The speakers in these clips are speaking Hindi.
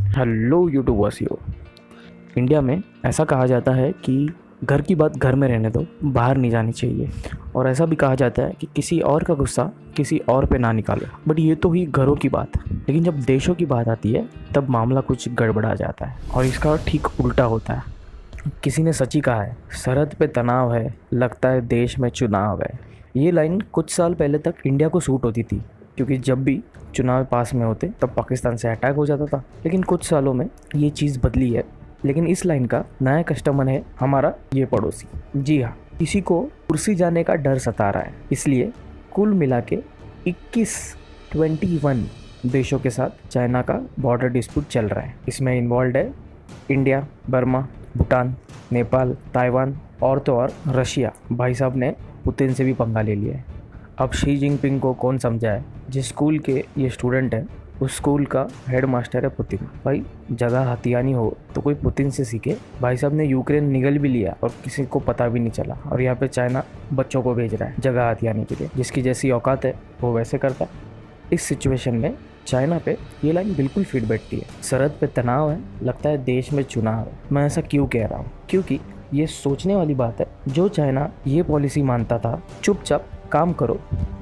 हेलो यूट्यूब वासियों। इंडिया में ऐसा कहा जाता है कि घर की बात घर में रहने दो, बाहर नहीं जानी चाहिए। और ऐसा भी कहा जाता है कि किसी और का गुस्सा किसी और पे ना निकालो। बट ये तो हुई घरों की बात, लेकिन जब देशों की बात आती है तब मामला कुछ गड़बड़ा जाता है और इसका ठीक उल्टा होता है। किसी ने सच ही कहा है, सरहद पे तनाव है, लगता है देश में चुनाव है। ये लाइन कुछ साल पहले तक इंडिया को सूट होती थी, क्योंकि जब भी चुनाव पास में होते तब पाकिस्तान से अटैक हो जाता था। लेकिन कुछ सालों में ये चीज़ बदली है। लेकिन इस लाइन का नया कस्टमर है हमारा ये पड़ोसी। जी हाँ, किसी को कुर्सी जाने का डर सता रहा है, इसलिए कुल मिला के 21 देशों के साथ चाइना का बॉर्डर डिस्प्यूट चल रहा है। इसमें इन्वॉल्व है India, Burma, Bhutan, Nepal, Taiwan और तो और रशिया। भाई साहब ने पुतिन से भी पंगा ले लिया है। अब शी जिनपिंग को कौन समझाए? जिस स्कूल के ये स्टूडेंट हैं उस स्कूल का हेड मास्टर है पुतिन। भाई जगह हथियानी हो तो कोई पुतिन से सीखे। भाई साहब ने यूक्रेन निगल भी लिया और किसी को पता भी नहीं चला, और यहाँ पे चाइना बच्चों को भेज रहा है जगह हथियाने के लिए। जिसकी जैसी औकात है वो वैसे करता है। इस सिचुएशन में चाइना पे ये लाइन बिल्कुल फिट बैठती है। सरहद पे तनाव है, लगता है देश में चुनाव है। मैं ऐसा क्यों कह रहा हूँ? क्योंकि ये सोचने वाली बात है। जो चाइना ये पॉलिसी मानता था, चुपचाप काम करो,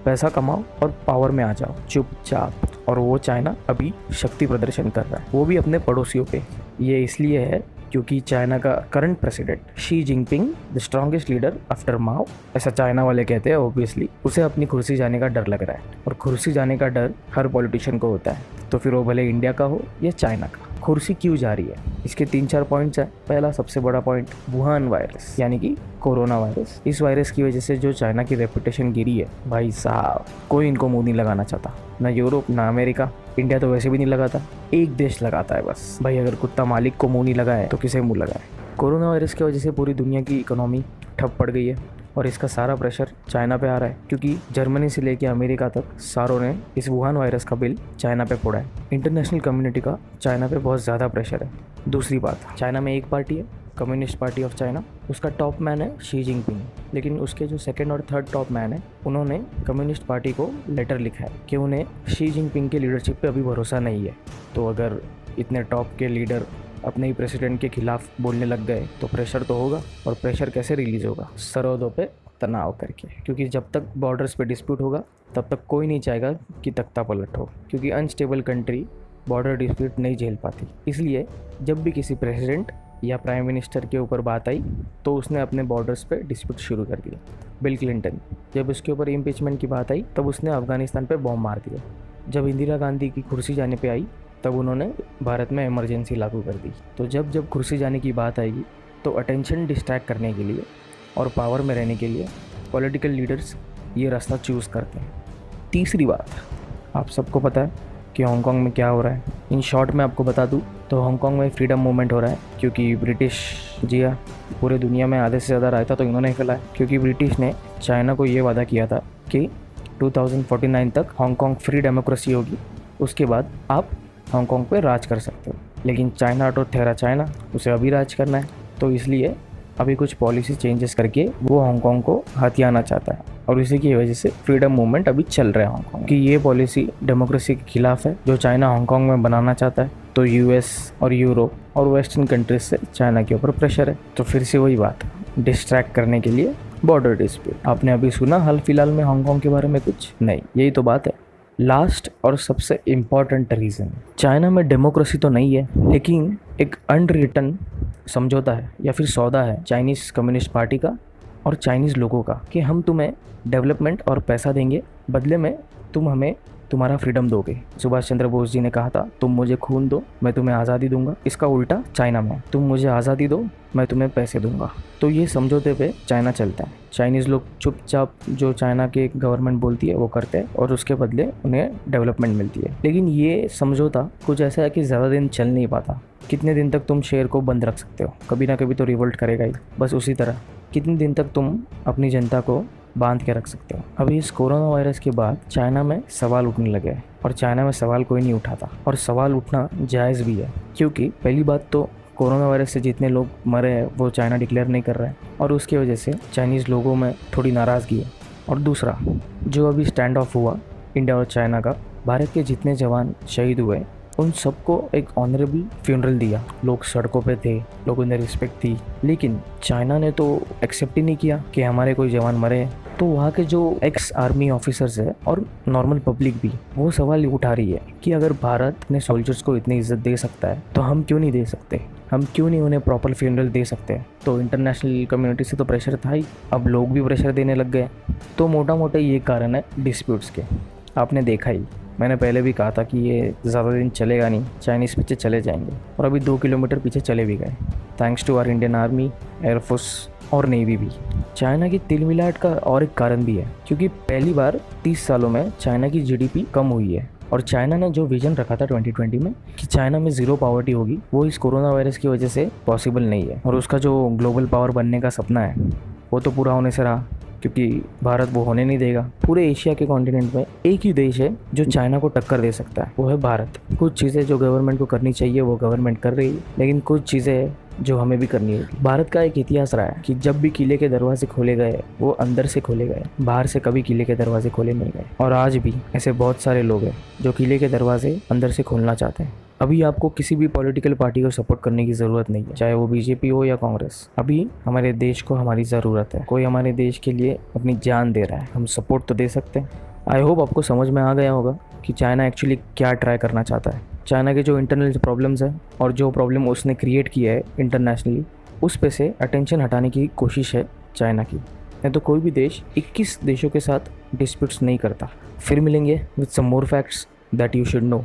पैसा कमाओ और पावर में आ जाओ चुपचाप, और वो चाइना अभी शक्ति प्रदर्शन कर रहा है, वो भी अपने पड़ोसियों पे। ये इसलिए है क्योंकि चाइना का current president Xi Jinping, the strongest leader after Mao, ऐसा चाइना वाले कहते हैं। ऑब्वियसली उसे अपनी कुर्सी जाने का डर लग रहा है, और कुर्सी जाने का डर हर पॉलिटिशियन को होता है, तो फिर वो भले इंडिया का हो या चाइना का। कुर्सी क्यों जा रही है, इसके 3-4 पॉइंट्स हैं। पहला सबसे बड़ा पॉइंट, वुहान वायरस यानी कि कोरोना वायरस। इस वायरस की वजह से जो चाइना की रेपुटेशन गिरी है, भाई साहब कोई इनको मुंह नहीं लगाना चाहता, ना यूरोप ना अमेरिका। इंडिया तो वैसे भी नहीं लगाता, एक देश लगाता है बस। भाई अगर कुत्ता मालिक को मुंह नहीं लगाए तो किसे मुंह लगाए? कोरोना वायरस की वजह से पूरी दुनिया की इकोनॉमी ठप पड़ गई है, और इसका सारा प्रेशर चाइना पे आ रहा है, क्योंकि जर्मनी से लेकर अमेरिका तक सारों ने इस वुहान वायरस का बिल चाइना पे फोड़ा है। इंटरनेशनल कम्युनिटी का चाइना पे बहुत ज़्यादा प्रेशर है। दूसरी बात, चाइना में एक पार्टी है, कम्युनिस्ट पार्टी ऑफ चाइना, उसका टॉप मैन है शी जिनपिंग। लेकिन उसके जो सेकंड और थर्ड टॉप मैन है, उन्होंने कम्युनिस्ट पार्टी को लेटर लिखा है कि उन्हें शी जिनपिंग के लीडरशिप पे अभी भरोसा नहीं है। तो अगर इतने टॉप के लीडर अपने ही प्रेसिडेंट के खिलाफ बोलने लग गए तो प्रेशर तो होगा, और प्रेशर कैसे रिलीज होगा? सरहदों पे तनाव करके। क्योंकि जब तक बॉर्डर्स पे डिस्प्यूट होगा तब तक कोई नहीं चाहेगा कि तख्ता पलट हो, क्योंकि अनस्टेबल कंट्री बॉर्डर डिस्प्यूट नहीं झेल पाती। इसलिए जब भी किसी प्रेसिडेंट या प्राइम मिनिस्टर के ऊपर बात आई तो उसने अपने बॉर्डर्स पे डिस्प्यूट शुरू कर दिया। बिल क्लिंटन, जब उसके ऊपर इम्पीचमेंट की बात आई तब उसने अफगानिस्तान पे बॉम्ब मार दिया। जब इंदिरा गांधी की कुर्सी जाने पे आई तब उन्होंने भारत में इमरजेंसी लागू कर दी। तो जब जब कुर्सी जाने की बात आएगी तो अटेंशन डिस्ट्रैक्ट करने के लिए और पावर में रहने के लिए पॉलिटिकल लीडर्स ये रास्ता चूज़ करते हैं। तीसरी बात, आप सबको पता है कि हांगकांग में क्या हो रहा है। इन शॉर्ट में आपको बता दूं तो हांगकांग में फ्रीडम मूवमेंट हो रहा है, क्योंकि ब्रिटिश, जी हाँ, पूरे दुनिया में आधे से ज़्यादा रायता तो इन्होंने फैलाया। क्योंकि ब्रिटिश ने चाइना को ये वादा किया था कि 2049 तक हांगकांग फ्री डेमोक्रेसी होगी, उसके बाद आप हांगकांग पे राज कर सकते हो। लेकिन चाइना तो ठहरा चाइना, उसे अभी राज करना है, तो इसलिए अभी कुछ पॉलिसी चेंजेस करके वो हांगकांग को हथियाना चाहता है, और इसी की वजह से फ्रीडम मूवमेंट अभी चल रहा है हांगकांग की। ये पॉलिसी डेमोक्रेसी के खिलाफ है जो चाइना हांगकांग में बनाना चाहता है। तो यूएस और यूरोप और वेस्टर्न कंट्रीज से चाइना के ऊपर प्रेशर है। तो फिर से वही बात, डिस्ट्रैक्ट करने के लिए बॉर्डर डिस्प्यूट। आपने अभी सुना हाल फिलहाल में हांगकांग के बारे में कुछ नहीं, यही तो बात है। लास्ट और सबसे इम्पॉर्टेंट रीज़न, चाइना में डेमोक्रेसी तो नहीं है, लेकिन एक अनरिटन समझौता है या फिर सौदा है चाइनीज़ कम्युनिस्ट पार्टी का और चाइनीज़ लोगों का, कि हम तुम्हें डेवलपमेंट और पैसा देंगे, बदले में तुम हमें तुम्हारा फ्रीडम दोगे। सुभाष चंद्र बोस जी ने कहा था, तुम मुझे खून दो मैं तुम्हें आज़ादी दूंगा। इसका उल्टा चाइना में, तुम मुझे आज़ादी दो मैं तुम्हें पैसे दूंगा। तो ये समझौते पे चाइना चलता है। चाइनीज़ लोग चुपचाप जो चाइना की गवर्नमेंट बोलती है वो करते हैं, और उसके बदले उन्हें डेवलपमेंट मिलती है। लेकिन ये समझौता कुछ ऐसा है कि ज़्यादा दिन चल नहीं पाता। कितने दिन तक तुम शेर को बंद रख सकते हो? कभी ना कभी तो रिवोल्ट करेगा ही। बस उसी तरह कितने दिन तक तुम अपनी जनता को बांध के रख सकते हो? अभी इस कोरोना वायरस के बाद चाइना में सवाल उठने लगे हैं, और चाइना में सवाल कोई नहीं उठाता, और सवाल उठना जायज़ भी है। क्योंकि पहली बात तो कोरोना वायरस से जितने लोग मरे हैं वो चाइना डिक्लेयर नहीं कर रहा है, और उसकी वजह से चाइनीज़ लोगों में थोड़ी नाराज़गी है। और दूसरा, जो अभी स्टैंड ऑफ हुआ इंडिया और चाइना का, भारत के जितने जवान शहीद हुए उन सबको एक ऑनरेबल फ्यूनरल दिया। लोग सड़कों पे थे, लोगों ने रिस्पेक्ट दी, लेकिन चाइना ने तो एक्सेप्ट ही नहीं किया कि हमारे कोई जवान मरे। तो वहाँ के जो एक्स आर्मी ऑफिसर्स है और नॉर्मल पब्लिक भी वो सवाल उठा रही है कि अगर भारत अपने सोल्जर्स को इतनी इज्जत दे सकता है तो हम क्यों नहीं दे सकते, हम क्यों नहीं उन्हें प्रॉपर फ्यूनरल दे सकते। तो इंटरनेशनल कम्युनिटी से तो प्रेशर था ही, अब लोग भी प्रेशर देने लग गए। तो मोटा मोटा ये कारण है डिस्प्यूट्स के। आपने देखा ही, मैंने पहले भी कहा था कि ये ज़्यादा दिन चलेगा नहीं, चाइनीज़ पीछे चले जाएंगे, और अभी 2 किलोमीटर पीछे चले भी गए, thanks to our Indian army, air force और नेवी भी। चाइना की तिलमिलाट का और एक कारण भी है, क्योंकि पहली बार 30 सालों में चाइना की जीडीपी कम हुई है। और चाइना ने जो विजन रखा था 2020 में कि चाइना में ज़ीरो पॉवर्टी होगी, वो इस कोरोना वायरस की वजह से पॉसिबल नहीं है। और उसका जो ग्लोबल पावर बनने का सपना है वो तो पूरा होने से रहा, क्योंकि भारत वो होने नहीं देगा। पूरे एशिया के कॉन्टिनेंट में एक ही देश है जो चाइना को टक्कर दे सकता है, वो है भारत। कुछ चीज़ें जो गवर्नमेंट को करनी चाहिए वो गवर्नमेंट कर रही है, लेकिन कुछ चीज़ें जो हमें भी करनी है। भारत का एक इतिहास रहा है कि जब भी किले के दरवाजे खोले गए वो अंदर से खोले गए, बाहर से कभी किले के दरवाजे खोले नहीं गए। और आज भी ऐसे बहुत सारे लोग हैं जो किले के दरवाजे अंदर से खोलना चाहते हैं। अभी आपको किसी भी पॉलिटिकल पार्टी को सपोर्ट करने की ज़रूरत नहीं है, चाहे वो बीजेपी हो या कांग्रेस। अभी हमारे देश को हमारी ज़रूरत है, कोई हमारे देश के लिए अपनी जान दे रहा है, हम सपोर्ट तो दे सकते हैं। आई होप आपको समझ में आ गया होगा कि चाइना एक्चुअली क्या ट्राई करना चाहता है। चाइना के जो इंटरनल प्रॉब्लम्स है और जो प्रॉब्लम उसने क्रिएट किया है इंटरनेशनली, उस पे से अटेंशन हटाने की कोशिश है चाइना की। नहीं तो कोई भी देश 21 देशों के साथ डिस्प्यूट्स नहीं करता। फिर मिलेंगे with some more facts that you should no.